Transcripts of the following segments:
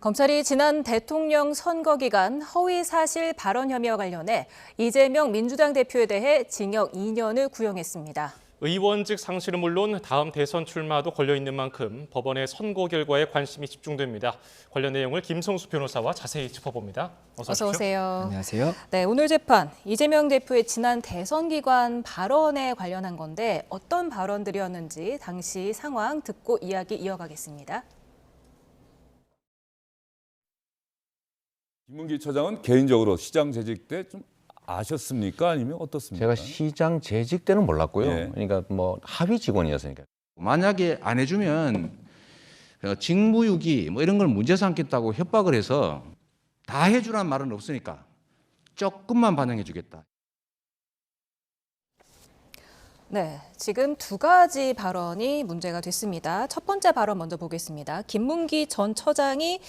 검찰이 지난 대통령 선거 기간 허위사실 발언 혐의와 관련해 이재명 민주당 대표에 대해 징역 2년을 구형했습니다. 의원직 상실은 물론 다음 대선 출마도 걸려있는 만큼 법원의 선고 결과에 관심이 집중됩니다. 관련 내용을 김성수 변호사와 자세히 짚어봅니다. 어서 오세요. 안녕하세요. 네, 오늘 재판 이재명 대표의 지난 대선 기간 발언에 관련한 건데 어떤 발언들이었는지 당시 상황 듣고 이야기 이어가겠습니다. 김문기 처장은 개인적으로 시장 재직 때 좀 아셨습니까? 아니면 어떻습니까? 제가 시장 재직 때는 몰랐고요. 예. 그러니까 뭐 하위 직원이었으니까. 만약에 안 해주면 직무유기 뭐 이런 걸 문제 삼겠다고 협박을 해서 다 해주란 말은 없으니까 조금만 반영해 주겠다. 네, 지금 두 가지 발언이 문제가 됐습니다. 첫 번째 발언 먼저 보겠습니다. 김문기 전 처장이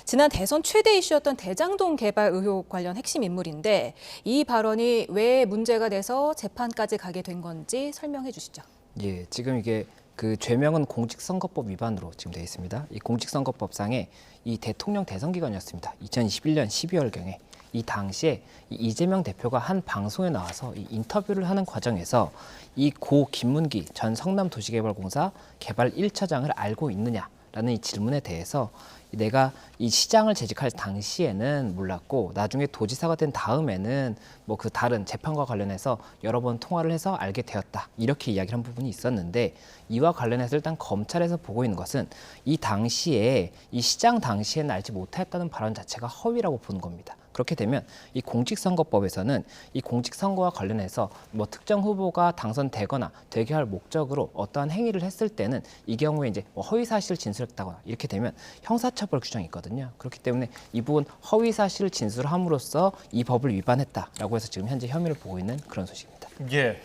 지난 대선 최대 이슈였던 대장동 개발 의혹 관련 핵심 인물인데 이 발언이 왜 문제가 돼서 재판까지 가게 된 건지 설명해 주시죠. 예, 지금 이게 그 죄명은 공직선거법 위반으로 지금 되어 있습니다. 이 공직선거법상에 이 대통령 대선 기간이었습니다. 2021년 12월경에 이 당시에 이재명 대표가 한 방송에 나와서 이 인터뷰를 하는 과정에서 이 고 김문기 전 성남도시개발공사 개발 1차장을 알고 있느냐라는 이 질문에 대해서 내가 이 시장을 재직할 당시에는 몰랐고 나중에 도지사가 된 다음에는 뭐 그 다른 재판과 관련해서 여러 번 통화를 해서 알게 되었다. 이렇게 이야기를 한 부분이 있었는데 이와 관련해서 일단 검찰에서 보고 있는 것은 이 당시에 이 시장 당시에는 알지 못했다는 발언 자체가 허위라고 보는 겁니다. 그렇게 되면 이 공직선거법에서는 이 공직선거와 관련해서 뭐 특정 후보가 당선되거나 되게 할 목적으로 어떠한 행위를 했을 때는 이 경우에 이제 뭐 허위사실을 진술했다거나 이렇게 되면 형사처벌 규정이 있거든요. 그렇기 때문에 이 부분 허위사실을 진술함으로써 이 법을 위반했다라고 해서 지금 현재 혐의를 보고 있는 그런 소식입니다. 예.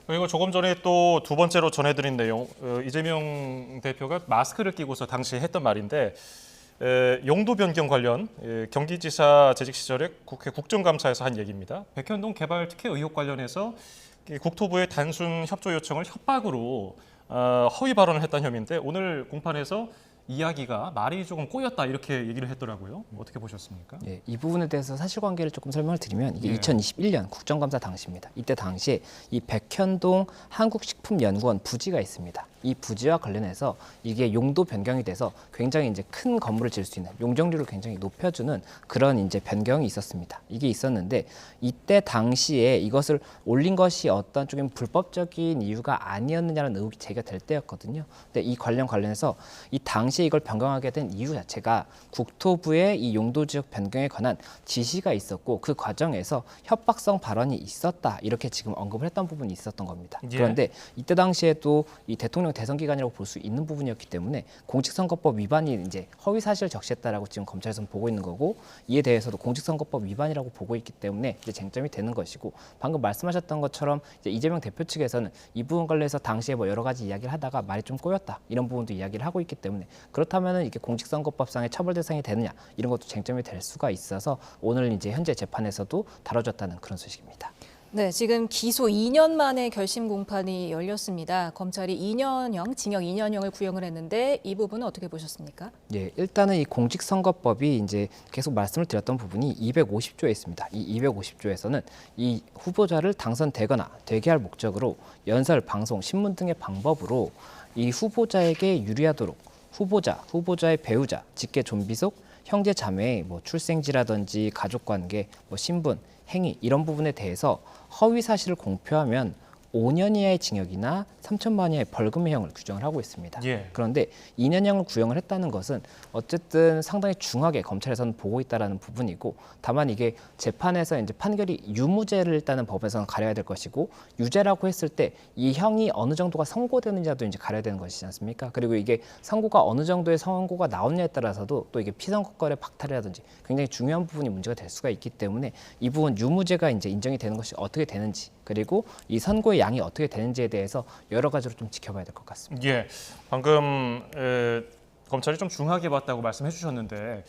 그리고 조금 전에 또 두 번째로 전해드린 내용, 이재명 대표가 마스크를 끼고서 당시에 했던 말인데 용도 변경 관련 경기지사 재직 시절에 국회 국정감사에서 한 얘기입니다. 백현동 개발 특혜 의혹 관련해서 국토부의 단순 협조 요청을 협박으로 허위 발언을 했다는 혐의인데 오늘 공판에서 이야기가 말이 조금 꼬였다 이렇게 얘기를 했더라고요. 어떻게 보셨습니까? 예, 이 부분에 대해서 사실관계를 조금 설명을 드리면 이게 예. 2021년 국정감사 당시입니다. 이때 당시에 이 백현동 한국식품연구원 부지가 있습니다. 이 부지와 관련해서 이게 용도 변경이 돼서 굉장히 이제 큰 건물을 지을 수 있는 용적률을 굉장히 높여주는 그런 이제 변경이 있었습니다. 이게 있었는데 이때 당시에 이것을 올린 것이 어떤 쪽인 불법적인 이유가 아니었느냐는 의혹이 제기될 때였거든요. 근데 이 관련해서 이 당시에 이걸 변경하게 된 이유 자체가 국토부의 이 용도 지역 변경에 관한 지시가 있었고 그 과정에서 협박성 발언이 있었다 이렇게 지금 언급을 했던 부분이 있었던 겁니다. 예. 그런데 이때 당시에도 이 대통령 대선 기간이라고 볼 수 있는 부분이었기 때문에 공직선거법 위반이 이제 허위 사실을 적시했다라고 지금 검찰에서는 보고 있는 거고 이에 대해서도 공직선거법 위반이라고 보고 있기 때문에 이제 쟁점이 되는 것이고 방금 말씀하셨던 것처럼 이제 이재명 대표 측에서는 이 부분 관련해서 당시에 뭐 여러 가지 이야기를 하다가 말이 좀 꼬였다 이런 부분도 이야기를 하고 있기 때문에 그렇다면은 이게 공직선거법상의 처벌 대상이 되느냐 이런 것도 쟁점이 될 수가 있어서 오늘 이제 현재 재판에서도 다뤄졌다는 그런 소식입니다. 네, 지금 기소 2년 만에 결심 공판이 열렸습니다. 검찰이 2년형, 징역 2년형을 구형을 했는데 이 부분은 어떻게 보셨습니까? 예, 일단은 이 공직선거법이 이제 계속 말씀을 드렸던 부분이 250조에 있습니다. 이 250조에서는 이 후보자를 당선되거나 되게 할 목적으로 연설, 방송, 신문 등의 방법으로 이 후보자에게 유리하도록 후보자의 배우자, 직계 좀비속, 형제 자매의 뭐 출생지라든지 가족관계, 뭐 신분, 행위 이런 부분에 대해서 허위 사실을 공표하면 5년 이하의 징역이나 3천만 이하의 벌금형을 규정을 하고 있습니다. 예. 그런데 2년형을 구형을 했다는 것은 어쨌든 상당히 중하게 검찰에서는 보고 있다라는 부분이고 다만 이게 재판에서 이제 판결이 유무죄를 일단은 법에서는 가려야 될 것이고 유죄라고 했을 때 이 형이 어느 정도가 선고되느냐도 이제 가려야 되는 것이지 않습니까? 그리고 이게 선고가 어느 정도의 선고가 나오느냐에 따라서도 또 이게 피선거권의 박탈이라든지 굉장히 중요한 부분이 문제가 될 수가 있기 때문에 이 부분 유무죄가 이제 인정이 되는 것이 어떻게 되는지 그리고 이 선고의 양이 어떻게 되는지에 대해서 여러 가지로 좀 지켜봐야 될 것 같습니다. 예. 방금 검찰이 좀 중하게 봤다고 말씀해 주셨는데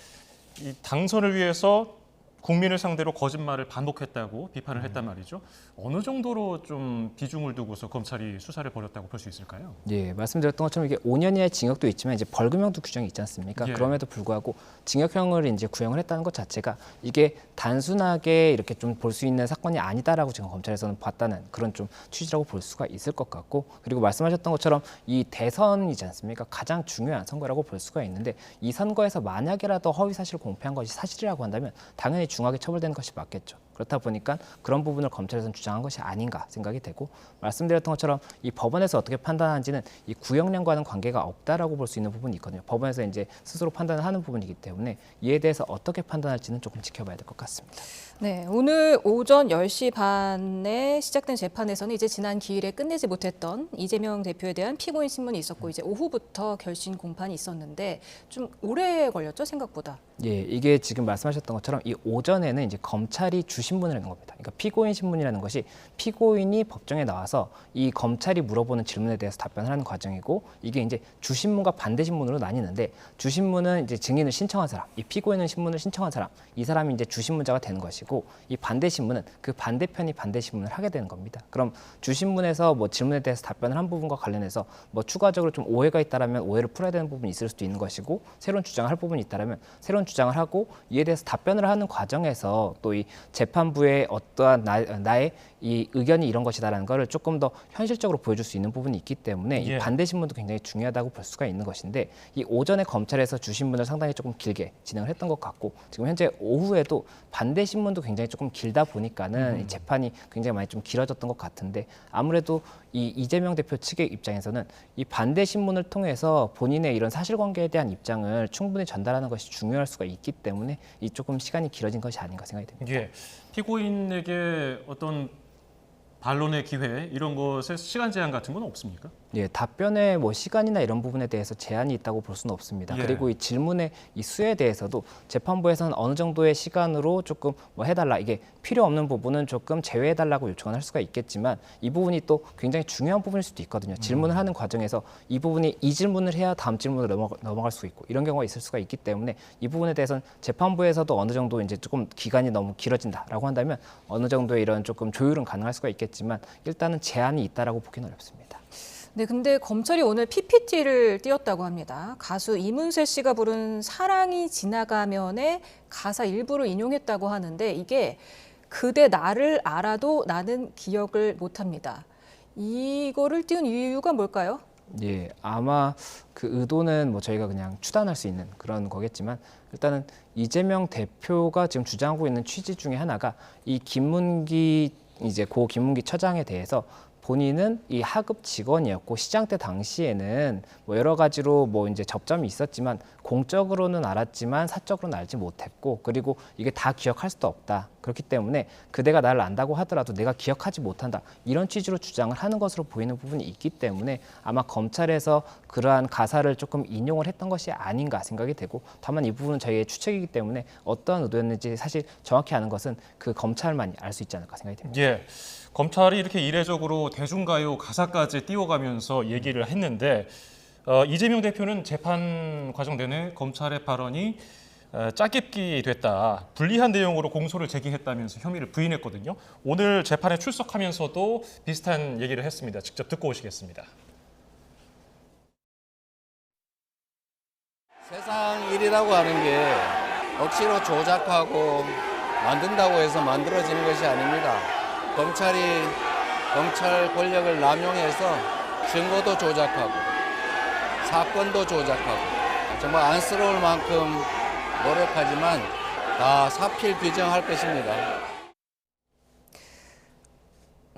이 당선을 위해서 국민을 상대로 거짓말을 반복했다고 비판을 했단 말이죠. 어느 정도로 좀 비중을 두고서 검찰이 수사를 벌였다고 볼 수 있을까요? 예, 말씀드렸던 것처럼 이게 5년 이하의 징역도 있지만 이제 벌금형도 규정이 있지 않습니까? 예. 그럼에도 불구하고 징역형을 이제 구형을 했다는 것 자체가 이게 단순하게 이렇게 좀 볼 수 있는 사건이 아니다라고 지금 검찰에서는 봤다는 그런 좀 취지라고 볼 수가 있을 것 같고, 그리고 말씀하셨던 것처럼 이 대선이지 않습니까? 가장 중요한 선거라고 볼 수가 있는데 이 선거에서 만약에라도 허위 사실을 공표한 것이 사실이라고 한다면 당연히 중하게 처벌되는 것이 맞겠죠. 그렇다 보니까 그런 부분을 검찰에서는 주장한 것이 아닌가 생각이 되고, 말씀드렸던 것처럼 이 법원에서 어떻게 판단하는지는 이 구형량과는 관계가 없다라고 볼 수 있는 부분이 있거든요. 법원에서 이제 스스로 판단을 하는 부분이기 때문에 이에 대해서 어떻게 판단할지는 조금 지켜봐야 될 것 같습니다. 네, 오늘 오전 10시 반에 시작된 재판에서는 이제 지난 기일에 끝내지 못했던 이재명 대표에 대한 피고인 신문이 있었고 이제 오후부터 결심 공판이 있었는데 좀 오래 걸렸죠, 생각보다. 예, 이게 지금 말씀하셨던 것처럼 이 오전에는 이제 검찰이 주신문을 하는 겁니다. 그러니까 피고인 신문이라는 것이 피고인이 법정에 나와서 이 검찰이 물어보는 질문에 대해서 답변을 하는 과정이고, 이게 이제 주신문과 반대신문으로 나뉘는데, 주신문은 이제 증인을 신청한 사람, 이 피고인은 신문을 신청한 사람, 이 사람이 이제 주신문자가 되는 것이고, 이 반대신문은 그 반대편이 반대신문을 하게 되는 겁니다. 그럼 주신문에서 뭐 질문에 대해서 답변을 한 부분과 관련해서 뭐 추가적으로 좀 오해가 있다라면 오해를 풀어야 되는 부분이 있을 수도 있는 것이고, 새로운 주장을 할 부분이 있다라면 새로운 주장을 하고, 이에 대해서 답변을 하는 과정에서 또 이 재판부의 어떠한 나의 이 의견이 이런 것이다라는 것을 조금 더 현실적으로 보여줄 수 있는 부분이 있기 때문에 예. 이 반대 신문도 굉장히 중요하다고 볼 수가 있는 것인데, 이 오전에 검찰에서 주신문을 상당히 조금 길게 진행을 했던 것 같고, 지금 현재 오후에도 반대 신문도 굉장히 조금 길다 보니까는 이 재판이 굉장히 많이 좀 길어졌던 것 같은데, 아무래도 이 이재명 대표 측의 입장에서는 이 반대 신문을 통해서 본인의 이런 사실관계에 대한 입장을 충분히 전달하는 것이 중요할 수가 있기 때문에 이 조금 시간이 길어진 것이 아닌가 생각이 됩니다. 예, 피고인에게 어떤 반론의 기회 이런 것에 시간 제한 같은 건 없습니까? 예, 답변의 뭐 시간이나 이런 부분에 대해서 제한이 있다고 볼 수는 없습니다. 예. 그리고 이 질문의 이 수에 대해서도 재판부에서는 어느 정도의 시간으로 조금 뭐 해달라, 이게 필요 없는 부분은 조금 제외해달라고 요청을 할 수가 있겠지만, 이 부분이 또 굉장히 중요한 부분일 수도 있거든요. 질문을 하는 과정에서 이 부분이 이 질문을 해야 다음 질문으로 넘어갈 수 있고 이런 경우가 있을 수가 있기 때문에, 이 부분에 대해서는 재판부에서도 어느 정도 이제 조금 기간이 너무 길어진다라고 한다면 어느 정도의 이런 조금 조율은 가능할 수가 있겠지만, 일단은 제한이 있다라고 보기는 어렵습니다. 네, 근데 검찰이 오늘 PPT를 띄웠다고 합니다. 가수 이문세 씨가 부른 사랑이 지나가면의 가사 일부를 인용했다고 하는데, 이게 그대 나를 알아도 나는 기억을 못합니다. 이거를 띄운 이유가 뭘까요? 예, 아마 그 의도는 뭐 저희가 그냥 추단할 수 있는 그런 거겠지만, 일단은 이재명 대표가 지금 주장하고 있는 취지 중에 하나가 이 김문기 이제 고 김문기 처장에 대해서 본인은 이 하급 직원이었고 시장 때 당시에는 뭐 여러 가지로 뭐 이제 접점이 있었지만 공적으로는 알았지만 사적으로는 알지 못했고, 그리고 이게 다 기억할 수도 없다. 그렇기 때문에 그대가 나를 안다고 하더라도 내가 기억하지 못한다. 이런 취지로 주장을 하는 것으로 보이는 부분이 있기 때문에 아마 검찰에서 그러한 가사를 조금 인용을 했던 것이 아닌가 생각이 되고, 다만 이 부분은 저희의 추측이기 때문에 어떠한 의도였는지 사실 정확히 아는 것은 그 검찰만이 알 수 있지 않을까 생각이 됩니다. 예, 검찰이 이렇게 이례적으로 대중가요 가사까지 띄워가면서 얘기를 했는데, 이재명 대표는 재판 과정 내내 검찰의 발언이 짜깁기 됐다, 불리한 내용으로 공소를 제기했다면서 혐의를 부인했거든요. 오늘 재판에 출석하면서도 비슷한 얘기를 했습니다. 직접 듣고 오시겠습니다. 세상 일이라고 하는 게 억지로 조작하고 만든다고 해서 만들어지는 것이 아닙니다. 검찰이 검찰 권력을 남용해서 증거도 조작하고 사건도 조작하고 정말 안쓰러울 만큼 노력하지만 다 사필 규정할 것입니다.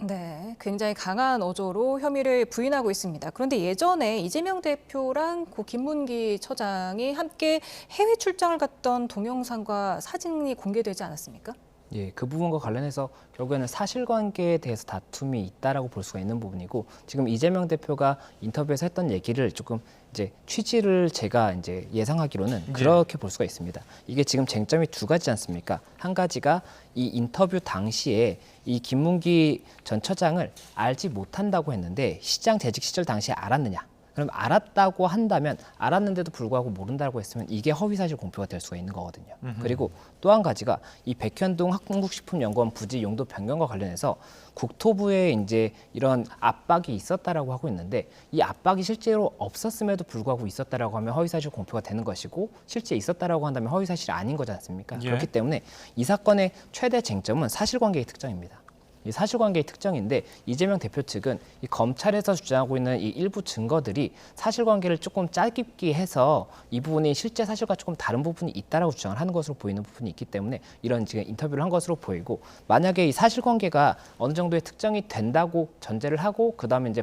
네, 굉장히 강한 어조로 혐의를 부인하고 있습니다. 그런데 예전에 이재명 대표랑 고 김문기 처장이 함께 해외 출장을 갔던 동영상과 사진이 공개되지 않았습니까? 예, 그 부분과 관련해서 결국에는 사실관계에 대해서 다툼이 있다라고 볼 수가 있는 부분이고, 지금 이재명 대표가 인터뷰에서 했던 얘기를 조금 이제 취지를 제가 이제 예상하기로는 그렇게 볼 수가 있습니다. 이게 지금 쟁점이 두 가지 않습니까? 한 가지가 이 인터뷰 당시에 이 김문기 전 처장을 알지 못한다고 했는데 시장 재직 시절 당시에 알았느냐? 그럼 알았다고 한다면 알았는데도 불구하고 모른다고 했으면 이게 허위사실 공표가 될 수가 있는 거거든요. 그리고 또 한 가지가 이 백현동 한국식품연구원 부지 용도 변경과 관련해서 국토부에 이제 이런 압박이 있었다라고 하고 있는데 이 압박이 실제로 없었음에도 불구하고 있었다라고 하면 허위사실 공표가 되는 것이고 실제 있었다라고 한다면 허위사실이 아닌 거지 않습니까? 예. 그렇기 때문에 이 사건의 최대 쟁점은 사실관계의 특정입니다. 이 사실관계의 특정인데 이재명 대표 측은 이 검찰에서 주장하고 있는 이 일부 증거들이 사실관계를 조금 짜깁기 해서 이 부분이 실제 사실과 조금 다른 부분이 있다라고 주장을 하는 것으로 보이는 부분이 있기 때문에 이런 지금 인터뷰를 한 것으로 보이고 만약에 이 사실관계가 어느 정도의 특정이 된다고 전제를 하고 그 다음에 이제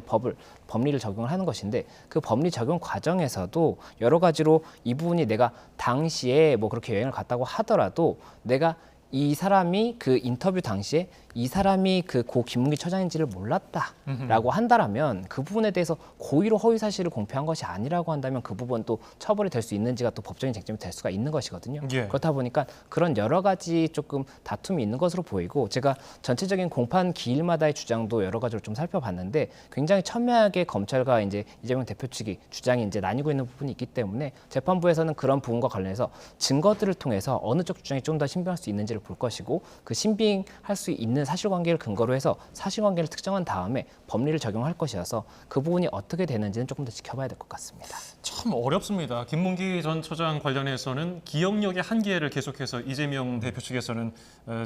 법리를 적용을 하는 것인데 그 법리 적용 과정에서도 여러 가지로 이 부분이 내가 당시에 뭐 그렇게 여행을 갔다고 하더라도 내가 이 사람이 그 인터뷰 당시에 이 사람이 그 고 김문기 처장인지를 몰랐다라고 한다라면 그 부분에 대해서 고의로 허위 사실을 공표한 것이 아니라고 한다면 그 부분 또 처벌이 될 수 있는지가 또 법적인 쟁점이 될 수가 있는 것이거든요. 예. 그렇다 보니까 그런 여러 가지 조금 다툼이 있는 것으로 보이고 제가 전체적인 공판 기일마다의 주장도 여러 가지로 좀 살펴봤는데 굉장히 첨예하게 검찰과 이제 이재명 대표 측이 주장이 이제 나뉘고 있는 부분이 있기 때문에 재판부에서는 그런 부분과 관련해서 증거들을 통해서 어느 쪽 주장이 좀 더 신빙할 수 있는지를 볼 것이고 그 신빙할 수 있는 사실관계를 근거로 해서 사실관계를 특정한 다음에 법리를 적용할 것이어서 그 부분이 어떻게 되는지는 조금 더 지켜봐야 될 것 같습니다. 참 어렵습니다. 김문기 전 처장 관련해서는 기억력의 한계를 계속해서 이재명 대표 측에서는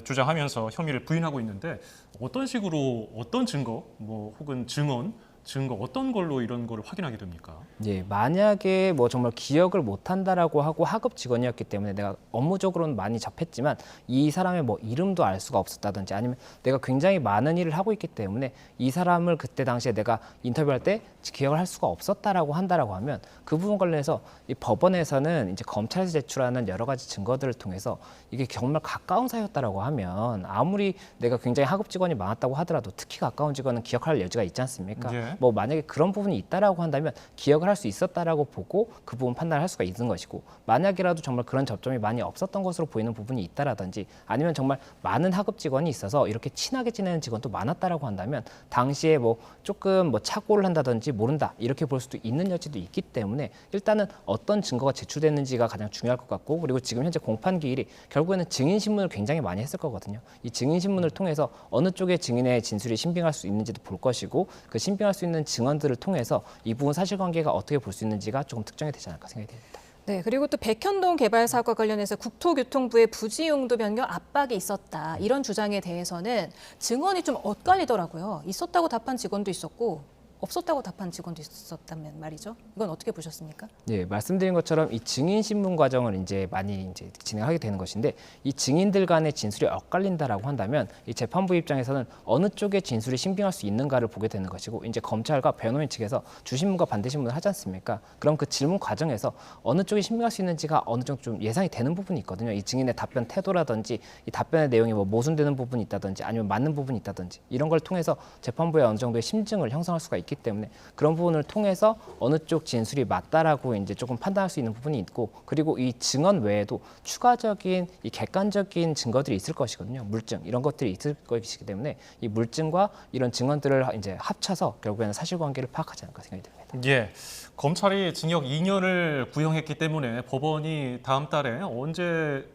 주장하면서 혐의를 부인하고 있는데 어떤 식으로 어떤 증거, 뭐 혹은 증거 어떤 걸로 이런 거를 확인하게 됩니까? 예, 만약에 뭐 정말 기억을 못한다라고 하고 하급 직원이었기 때문에 내가 업무적으로는 많이 접했지만 이 사람의 뭐 이름도 알 수가 없었다든지 아니면 내가 굉장히 많은 일을 하고 있기 때문에 이 사람을 그때 당시에 내가 인터뷰할 때 기억을 할 수가 없었다라고 한다라고 하면 그 부분 관련해서 이 법원에서는 이제 검찰에서 제출하는 여러 가지 증거들을 통해서 이게 정말 가까운 사이였다라고 하면 아무리 내가 굉장히 하급 직원이 많았다고 하더라도 특히 가까운 직원은 기억할 여지가 있지 않습니까? 예. 뭐 만약에 그런 부분이 있다라고 한다면 기억을 할 수 있었다라고 보고 그 부분 판단을 할 수가 있는 것이고 만약이라도 정말 그런 접점이 많이 없었던 것으로 보이는 부분이 있다라든지 아니면 정말 많은 하급 직원이 있어서 이렇게 친하게 지내는 직원도 많았다라고 한다면 당시에 뭐 조금 뭐 착오를 한다든지 모른다 이렇게 볼 수도 있는 여지도 있기 때문에 일단은 어떤 증거가 제출됐는지가 가장 중요할 것 같고 그리고 지금 현재 공판 기일이 결국에는 증인 신문을 굉장히 많이 했을 거거든요. 이 증인 신문을 통해서 어느 쪽의 증인의 진술이 신빙할 수 있는지도 볼 것이고 그 신빙할 수 있는 증언들을 통해서 이 부분 사실관계가 어떻게 볼 수 있는지가 조금 특정이 되지 않을까 생각이 됩니다. 네, 그리고 또 백현동 개발 사과 관련해서 국토교통부의 부지 용도 변경 압박이 있었다. 이런 주장에 대해서는 증언이 좀 엇갈리더라고요. 있었다고 답한 직원도 있었고 없었다고 답한 직원도 있었다면 말이죠. 이건 어떻게 보셨습니까? 예, 말씀드린 것처럼 이 증인 신문 과정을 이제 많이 이제 진행하게 되는 것인데 이 증인들 간의 진술이 엇갈린다라고 한다면 이 재판부 입장에서는 어느 쪽의 진술이 신빙할 수 있는가를 보게 되는 것이고 이제 검찰과 변호인 측에서 주신문과 반대신문을 하지 않습니까? 그럼 그 질문 과정에서 어느 쪽이 신빙할 수 있는지가 어느 정도 좀 예상이 되는 부분이 있거든요. 이 증인의 답변 태도라든지 이 답변의 내용이 뭐 모순되는 부분이 있다든지 아니면 맞는 부분이 있다든지 이런 걸 통해서 재판부에 어느 정도의 심증을 형성할 수가 있기 때문에 그런 부분을 통해서 어느 쪽 진술이 맞다라고 이제 조금 판단할 수 있는 부분이 있고 그리고 이 증언 외에도 추가적인 이 객관적인 증거들이 있을 것이거든요. 물증 이런 것들이 있을 것이기 때문에 이 물증과 이런 증언들을 이제 합쳐서 결국에는 사실관계를 파악하지 않을까 생각이 듭니다. 예, 검찰이 징역 2년을 구형했기 때문에 법원이 다음 달에 언제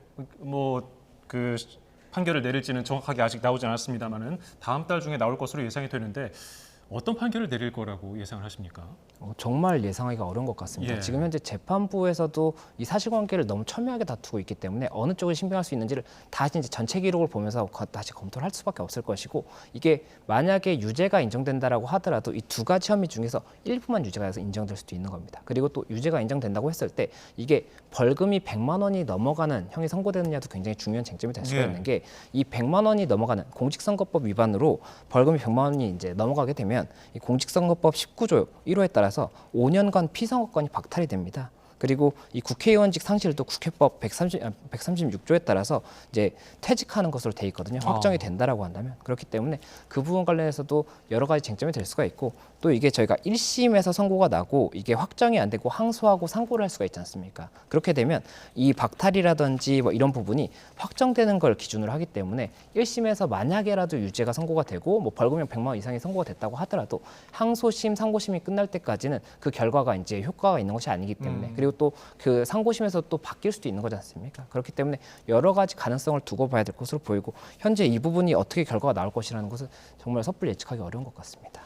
그 판결을 내릴지는 정확하게 아직 나오지 않았습니다만은 다음 달 중에 나올 것으로 예상이 되는데 어떤 판결을 내릴 거라고 예상을 하십니까? 정말 예상하기가 어려운 것 같습니다. 예. 지금 현재 재판부에서도 이 사실관계를 너무 첨예하게 다투고 있기 때문에 어느 쪽을 신빙할 수 있는지를 다시 이제 전체 기록을 보면서 다시 검토를 할 수밖에 없을 것이고 이게 만약에 유죄가 인정된다라고 하더라도 이 두 가지 혐의 중에서 일부만 유죄가 인정될 수도 있는 겁니다. 그리고 또 유죄가 인정된다고 했을 때 이게 벌금이 100만 원이 넘어가는 형이 선고되느냐도 굉장히 중요한 쟁점이 될 수가 예. 있는 게 이 100만 원이 넘어가는 공직선거법 위반으로 벌금이 100만 원이 이제 넘어가게 되면 이 공직선거법 19조 1호에 따라서 5년간 피선거권이 박탈이 됩니다. 그리고 이 국회의원직 상실도 국회법 136조에 따라서 이제 퇴직하는 것으로 돼 있거든요. 확정이 된다라고 한다면. 그렇기 때문에 그 부분 관련해서도 여러 가지 쟁점이 될 수가 있고, 또 이게 저희가 1심에서 선고가 나고 이게 확정이 안 되고 항소하고 상고를 할 수가 있지 않습니까? 그렇게 되면 이 박탈이라든지 뭐 이런 부분이 확정되는 걸 기준으로 하기 때문에 1심에서 만약에라도 유죄가 선고가 되고 뭐 벌금형 100만 원 이상이 선고가 됐다고 하더라도 항소심, 상고심이 끝날 때까지는 그 결과가 이제 효과가 있는 것이 아니기 때문에, 그리고 또 그 상고심에서 또 바뀔 수도 있는 거지 않습니까? 그렇기 때문에 여러 가지 가능성을 두고 봐야 될 것으로 보이고, 현재 이 부분이 어떻게 결과가 나올 것이라는 것은 정말 섣불리 예측하기 어려운 것 같습니다.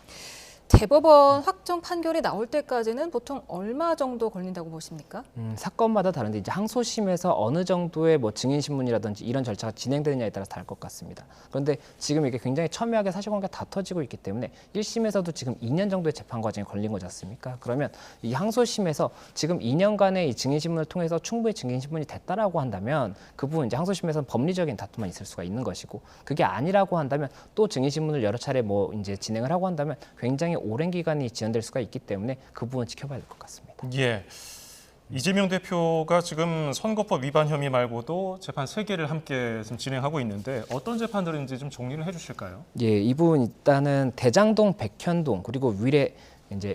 대법원 확정 판결이 나올 때까지는 보통 얼마 정도 걸린다고 보십니까? 사건마다 다른데 이제 항소심에서 어느 정도의 뭐 증인 신문이라든지 이런 절차가 진행되느냐에 따라서 다를 것 같습니다. 그런데 지금 이게 굉장히 첨예하게 사실관계가 다 터지고 있기 때문에 1심에서도 지금 2년 정도의 재판 과정이 걸린 거지 않습니까? 그러면 이 항소심에서 지금 2년간의 이 증인 신문을 통해서 충분히 증인 신문이 됐다라고 한다면 그 부분 이제 항소심에서는 법리적인 다툼만 있을 수가 있는 것이고, 그게 아니라고 한다면 또 증인 신문을 여러 차례 뭐 이제 진행을 하고 한다면 굉장히 오랜 기간이 지연될 수가 있기 때문에 그 부분 지켜봐야 될 것 같습니다. 예. 이재명 대표가 지금 선거법 위반 혐의 말고도 재판 3개를 함께 지금 진행하고 있는데 어떤 재판들인지 좀 정리를 해주실까요? 예, 이 부분 일단은 대장동, 백현동, 그리고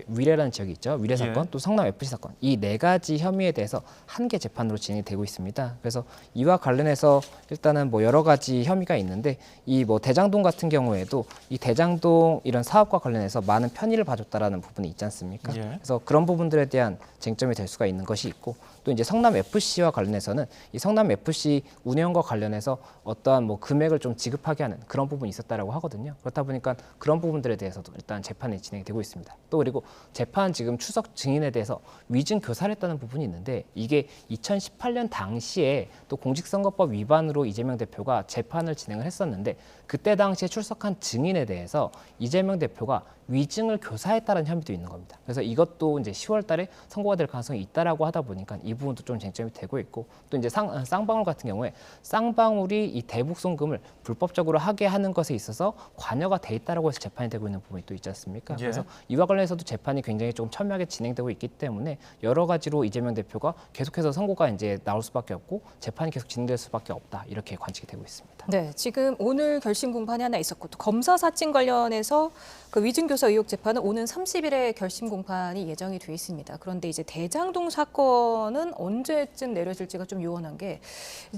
위례라는 지역이 있죠. 위례 사건, 예. 또 성남 FC 사건, 이 4가지 혐의에 대해서 한 개 재판으로 진행이 되고 있습니다. 그래서 이와 관련해서 일단은 뭐 여러 가지 혐의가 있는데, 이 뭐 대장동 같은 경우에도 이 대장동 이런 사업과 관련해서 많은 편의를 봐줬다라는 부분이 있지 않습니까? 예. 그래서 그런 부분들에 대한 쟁점이 될 수가 있는 것이 있고, 또 이제 성남 FC와 관련해서는 이 성남 FC 운영과 관련해서 어떠한 뭐 금액을 좀 지급하게 하는 그런 부분이 있었다라고 하거든요. 그렇다 보니까 그런 부분들에 대해서도 일단 재판이 진행이 되고 있습니다. 또 그리고 재판 지금 추석 증인에 대해서 위증 교사를 했다는 부분이 있는데, 이게 2018년 당시에 또 공직선거법 위반으로 이재명 대표가 재판을 진행을 했었는데, 그때 당시에 출석한 증인에 대해서 이재명 대표가 위증을 교사했다는 혐의도 있는 겁니다. 그래서 이것도 이제 10월 달에 선고가 될 가능성이 있다라고 하다 보니까 이 부분도 좀 쟁점이 되고 있고, 또 이제 쌍방울 같은 경우에 쌍방울이 이 대북 송금을 불법적으로 하게 하는 것에 있어서 관여가 돼 있다라고 해서 재판이 되고 있는 부분이 또 있지 않습니까? 예. 그래서 이와 관련해서도 재판이 굉장히 조금 첨예하게 진행되고 있기 때문에 여러 가지로 이재명 대표가 계속해서 선고가 이제 나올 수밖에 없고 재판이 계속 진행될 수밖에 없다, 이렇게 관측이 되고 있습니다. 네, 지금 오늘 결심 공판이 하나 있었고, 또 검사 사칭 관련해서 그 위증교사 의혹 재판은 오는 30일에 결심 공판이 예정이 돼 있습니다. 그런데 이제 대장동 사건은 언제쯤 내려질지가 좀 요원한 게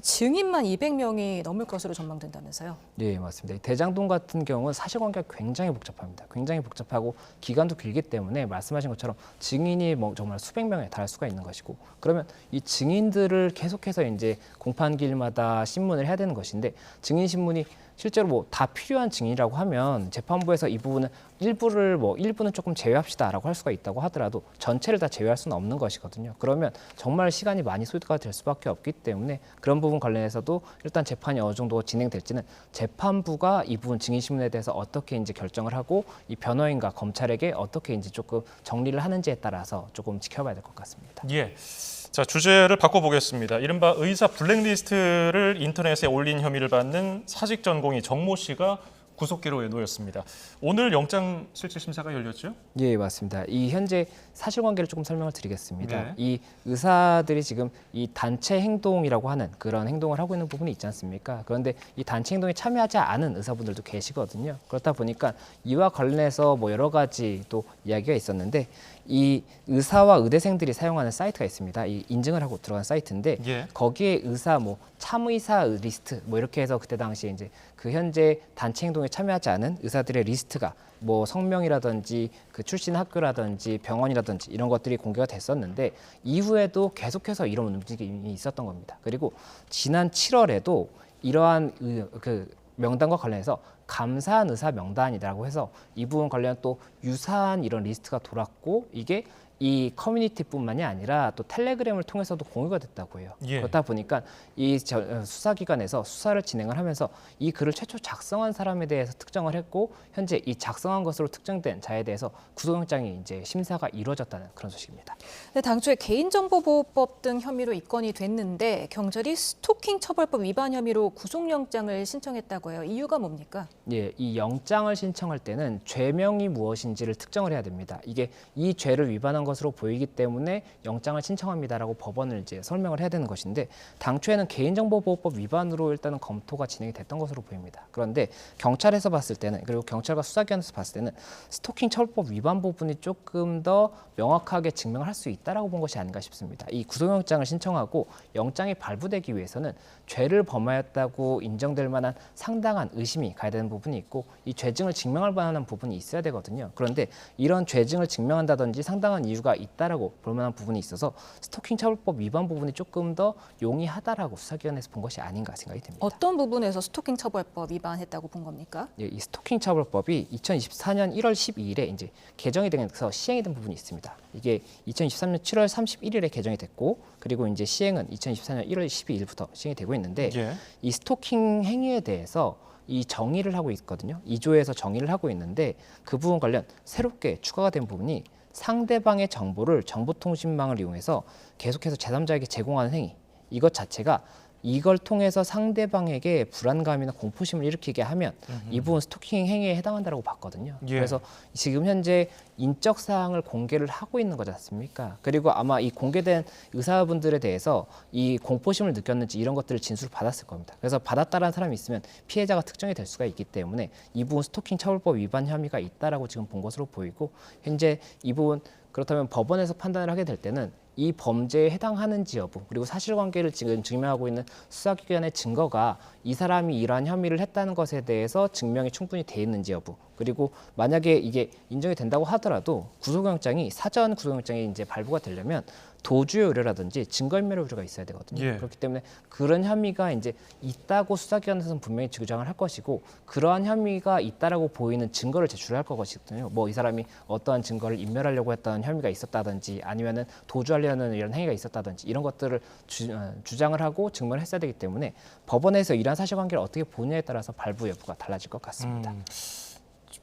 증인만 200명이 넘을 것으로 전망된다면서요? 네, 맞습니다. 이 대장동 같은 경우는 사실관계가 굉장히 복잡합니다. 굉장히 복잡하고 기간도 길기 때문에 말씀하신 것처럼 증인이 뭐 정말 수백 명에 달할 수가 있는 것이고, 그러면 이 증인들을 계속해서 이제 공판기일마다 신문을 해야 되는 것인데, 증인 신문이 실제로 뭐 다 필요한 증인이라고 하면 재판부에서 이 부분은 일부는 조금 제외합시다라고 할 수가 있다고 하더라도 전체를 다 제외할 수는 없는 것이거든요. 그러면 정말 시간이 많이 소요가 될 수밖에 없기 때문에 그런 부분 관련해서도 일단 재판이 어느 정도 진행될지는 재판부가 이 부분 증인 신문에 대해서 어떻게 이제 결정을 하고 이 변호인과 검찰에게 어떻게 이제 조금 정리를 하는지에 따라서 조금 지켜봐야 될 것 같습니다. 예. 자, 주제를 바꿔보겠습니다. 이른바 의사 블랙리스트를 인터넷에 올린 혐의를 받는 사직 전공의 정모 씨가 구속기로에 놓였습니다. 오늘 영장 실질 심사가 열렸죠? 예, 맞습니다. 이 현재 사실관계를 조금 설명을 드리겠습니다. 네. 이 의사들이 지금 이 단체 행동이라고 하는 그런 행동을 하고 있는 부분이 있지 않습니까? 그런데 이 단체 행동에 참여하지 않은 의사분들도 계시거든요. 그렇다 보니까 이와 관련해서 뭐 여러 가지 또 이야기가 있었는데, 이 의사와 의대생들이 사용하는 사이트가 있습니다. 이 인증을 하고 들어간 사이트인데, 예. 거기에 의사 뭐 참의사 리스트 뭐 이렇게 해서 그때 당시에 이제 그 현재 단체 행동에 참여하지 않은 의사들의 리스트가 뭐 성명이라든지 그 출신 학교라든지 병원이라든지 이런 것들이 공개가 됐었는데, 이후에도 계속해서 이런 움직임이 있었던 겁니다. 그리고 지난 7월에도 이러한 그 명단과 관련해서 감사한 의사 명단이라고 해서 이 부분 관련 또 유사한 이런 리스트가 돌았고, 이게 이 커뮤니티뿐만이 아니라 또 텔레그램을 통해서도 공유가 됐다고 해요. 예. 그렇다 보니까 이 수사기관에서 수사를 진행을 하면서 이 글을 최초 작성한 사람에 대해서 특정을 했고, 현재 이 작성한 것으로 특정된 자에 대해서 구속영장이 이제 심사가 이루어졌다는 그런 소식입니다. 네, 당초에 개인정보보호법 등 혐의로 입건이 됐는데 경찰이 스토킹 처벌법 위반 혐의로 구속영장을 신청했다고 해요. 이유가 뭡니까? 예, 이 영장을 신청할 때는 죄명이 무엇인지를 특정을 해야 됩니다. 이게 이 죄를 위반한 것으로 보이기 때문에 영장을 신청합니다라고 법원을 이제 설명을 해야 되는 것인데 당초에는 개인정보보호법 위반으로 일단은 검토가 진행이 됐던 것으로 보입니다. 그런데 경찰에서 봤을 때는 그리고 경찰과 수사기관에서 봤을 때는 스토킹 처벌법 위반 부분이 조금 더 명확하게 증명을 할 수 있다라고 본 것이 아닌가 싶습니다. 이 구속영장을 신청하고 영장이 발부되기 위해서는 죄를 범하였다고 인정될 만한 상당한 의심이 가야 되는 부분이 있고 이 죄증을 증명할 만한 부분이 있어야 되거든요. 그런데 이런 죄증을 증명한다든지 상당한 이유가 있다라고 볼 만한 부분이 있어서 스토킹 처벌법 위반 부분이 조금 더 용이하다라고 수사기관에서 본 것이 아닌가 생각이 듭니다. 어떤 부분에서 스토킹 처벌법 위반했다고 본 겁니까? 예, 이 스토킹 처벌법이 2024년 1월 12일에 이제 개정이 되면서 시행이 된 부분이 있습니다. 이게 2023년 7월 31일에 개정이 됐고 그리고 이제 시행은 2024년 1월 12일부터 시행이 되고 있는데 예. 이 스토킹 행위에 대해서 이 정의를 하고 있거든요. 2조에서 정의를 하고 있는데 그 부분 관련 새롭게 추가가 된 부분이 상대방의 정보를 정보통신망을 이용해서 계속해서 제3자에게 제공하는 행위 이것 자체가 이걸 통해서 상대방에게 불안감이나 공포심을 일으키게 하면 이 부분 스토킹 행위에 해당한다고 봤거든요. 예. 그래서 지금 현재 인적 사항을 공개를 하고 있는 거지 않습니까? 그리고 아마 이 공개된 의사분들에 대해서 이 공포심을 느꼈는지 이런 것들을 진술을 받았을 겁니다. 그래서 받았다라는 사람이 있으면 피해자가 특정이 될 수가 있기 때문에 이 부분 스토킹 처벌법 위반 혐의가 있다라고 지금 본 것으로 보이고 현재 이 부분 그렇다면 법원에서 판단을 하게 될 때는 이 범죄에 해당하는지 여부 그리고 사실관계를 지금 증명하고 있는 수사기관의 증거가 이 사람이 이러한 혐의를 했다는 것에 대해서 증명이 충분히 돼 있는지 여부 그리고 만약에 이게 인정이 된다고 하더라도 구속영장이 사전 구속영장이 이제 발부가 되려면 도주의 우려라든지 증거인멸의 우려가 있어야 되거든요. 예. 그렇기 때문에 그런 혐의가 이제 있다고 수사기관에서는 분명히 주장을 할 것이고 그러한 혐의가 있다라고 보이는 증거를 제출할 것이거든요. 뭐 이 사람이 어떠한 증거를 인멸하려고 했던 혐의가 있었다든지 아니면은 도주하려는 이런 행위가 있었다든지 이런 것들을 주장을 하고 증명을 했어야 되기 때문에 법원에서 이러한 사실관계를 어떻게 보느냐에 따라서 발부 여부가 달라질 것 같습니다.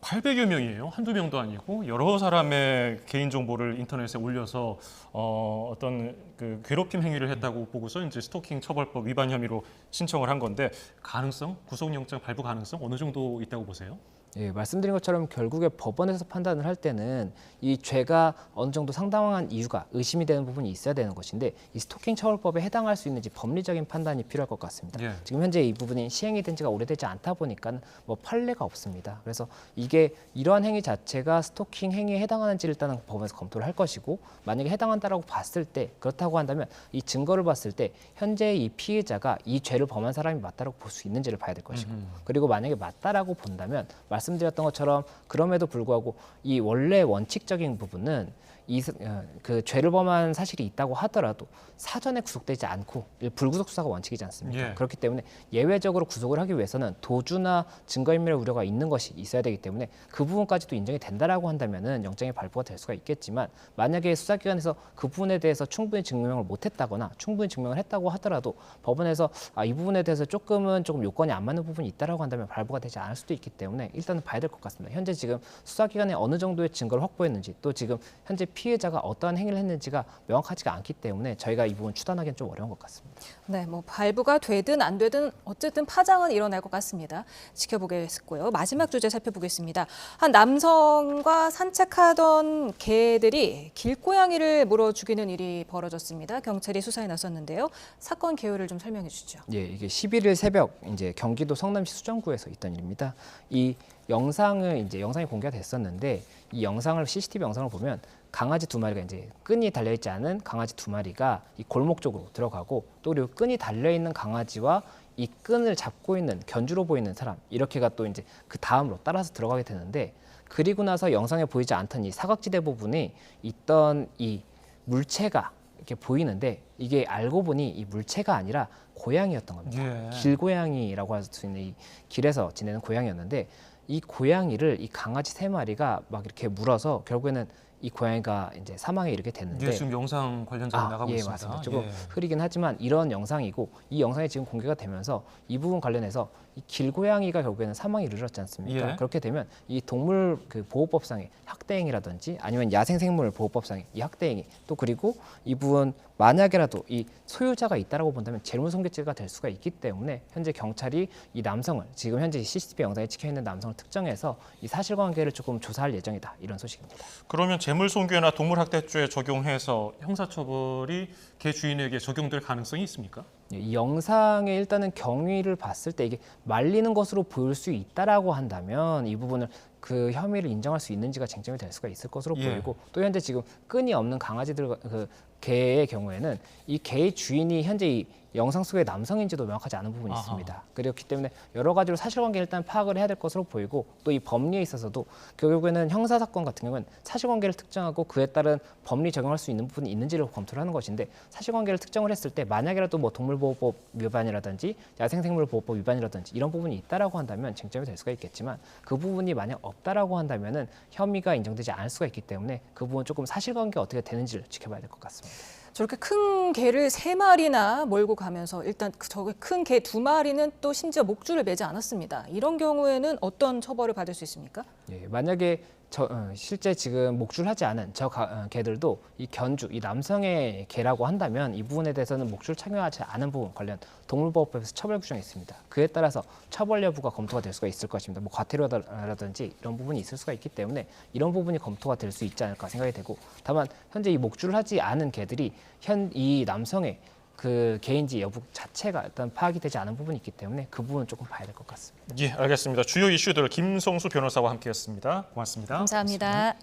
800여 명이에요. 한두 명도 아니고 여러 사람의 개인 정보를 인터넷에 올려서 어떤 그 괴롭힘 행위를 했다고 보고서 이제 스토킹 처벌법 위반 혐의로 신청을 한 건데 가능성, 구속영장 발부 가능성 어느 정도 있다고 보세요? 예, 말씀드린 것처럼 결국에 법원에서 판단을 할 때는 이 죄가 어느 정도 상당한 이유가 의심이 되는 부분이 있어야 되는 것인데 이 스토킹 처벌법에 해당할 수 있는지 법리적인 판단이 필요할 것 같습니다. 예. 지금 현재 이 부분이 시행이 된 지가 오래되지 않다 보니까 뭐 판례가 없습니다. 그래서 이게 이러한 행위 자체가 스토킹 행위에 해당하는지 일단은 법원에서 검토를 할 것이고 만약에 해당한다라고 봤을 때 그렇다고 한다면 이 증거를 봤을 때 현재 이 피해자가 이 죄를 범한 사람이 맞다라고 볼 수 있는지를 봐야 될 것이고 그리고 만약에 맞다라고 본다면 말씀드렸던 것처럼 그럼에도 불구하고 이 원래 원칙적인 부분은 그 죄를 범한 사실이 있다고 하더라도 사전에 구속되지 않고 불구속 수사가 원칙이지 않습니까? 예. 그렇기 때문에 예외적으로 구속을 하기 위해서는 도주나 증거인멸의 우려가 있는 것이 있어야 되기 때문에 그 부분까지도 인정이 된다라고 한다면은 영장이 발부가 될 수가 있겠지만 만약에 수사기관에서 그 부분에 대해서 충분히 증명을 못했다거나 충분히 증명을 했다고 하더라도 법원에서 이 부분에 대해서 조금 요건이 안 맞는 부분이 있다라고 한다면 발부가 되지 않을 수도 있기 때문에 일단은 봐야 될 것 같습니다. 현재 지금 수사기관에 어느 정도의 증거를 확보했는지 또 지금 현재 피해자가 어떠한 행위를 했는지가 명확하지가 않기 때문에 저희가 이 부분 추단하기는 좀 어려운 것 같습니다. 네, 뭐 발부가 되든 안 되든 어쨌든 파장은 일어날 것 같습니다. 지켜보겠고요. 마지막 주제 살펴보겠습니다. 한 남성과 산책하던 개들이 길고양이를 물어 죽이는 일이 벌어졌습니다. 경찰이 수사에 나섰는데요. 사건 개요를 좀 설명해 주시죠. 예, 이게 11일 새벽 이제 경기도 성남시 수정구에서 있던 일입니다. 이 영상이 공개가 됐었는데 이 영상을 CCTV 영상을 보면 강아지 2마리가 이제 끈이 달려 있지 않은 강아지 2마리가 이 골목 쪽으로 들어가고 또 그리고 끈이 달려 있는 강아지와 이 끈을 잡고 있는 견주로 보이는 사람 이렇게가 또 이제 그 다음으로 따라서 들어가게 되는데 그리고 나서 영상에 보이지 않던 이 사각지대 부분에 있던 이 물체가 이렇게 보이는데 이게 알고 보니 이 물체가 아니라 고양이였던 겁니다. 예. 길고양이라고 할 수 있는 이 길에서 지내는 고양이였는데 이 고양이를 이 강아지 3마리가 막 이렇게 물어서 결국에는 이 고양이가 이제 사망에 이르게 됐는데 예, 지금 영상 관련자로 나가고 예, 있습니다. 맞습니다. 조금 예. 흐리긴 하지만 이런 영상이고 이 영상이 지금 공개가 되면서 이 부분 관련해서 이 길고양이가 결국에는 사망에 이르렀지 않습니까? 예. 그렇게 되면 이 동물 그 보호법상의 학대행위라든지 아니면 야생생물 보호법상의 이 학대행위 또 그리고 이 부분 만약에라도 이 소유자가 있다라고 본다면 재물손괴죄가 될 수가 있기 때문에 현재 경찰이 이 남성을 지금 현재 CCTV 영상에 찍혀 있는 남성을 특정해서 이 사실관계를 조금 조사할 예정이다 이런 소식입니다. 그러면 재물손괴나 동물학대죄 적용해서 형사처벌이 개 주인에게 적용될 가능성이 있습니까? 이 영상에 일단은 경위를 봤을 때 이게 말리는 것으로 보일 수 있다라고 한다면 이 부분을 그 혐의를 인정할 수 있는지가 쟁점이 될 수가 있을 것으로 예. 보이고 또 현재 지금 끈이 없는 강아지들 그 개의 경우에는 이 개의 주인이 현재 이 영상 속의 남성인지도 명확하지 않은 부분이 아하. 있습니다. 그렇기 때문에 여러 가지로 사실관계를 일단 파악을 해야 될 것으로 보이고 또 이 법리에 있어서도 결국에는 형사 사건 같은 경우는 사실관계를 특정하고 그에 따른 법리 적용할 수 있는 부분이 있는지를 검토를 하는 것인데 사실관계를 특정을 했을 때 만약이라도 뭐 동물보호법 위반이라든지 야생생물보호법 위반이라든지 이런 부분이 있다라고 한다면 쟁점이 될 수가 있겠지만 그 부분이 만약 없다라고 한다면은 혐의가 인정되지 않을 수가 있기 때문에 그 부분 조금 사실관계가 어떻게 되는지를 지켜봐야 될 것 같습니다. 저렇게 큰 개를 3마리나 몰고 가면서 일단 저게 큰 개 2마리는 또 심지어 목줄을 매지 않았습니다. 이런 경우에는 어떤 처벌을 받을 수 있습니까? 예, 만약에 실제 지금 목줄하지 않은 개들도 이 견주, 이 남성의 개라고 한다면 이 부분에 대해서는 목줄 착용하지 않은 부분 관련 동물보호법에서 처벌 규정이 있습니다. 그에 따라서 처벌 여부가 검토가 될 수가 있을 것입니다. 뭐 과태료라든지 이런 부분이 있을 수가 있기 때문에 이런 부분이 검토가 될 수 있지 않을까 생각이 되고 다만 현재 이 목줄을 하지 않은 개들이 이 남성의 그 개인지 여부 자체가 일단 파악이 되지 않은 부분이 있기 때문에 그 부분은 조금 봐야 될 것 같습니다. 예, 알겠습니다. 주요 이슈들 김성수 변호사와 함께했습니다. 고맙습니다. 감사합니다.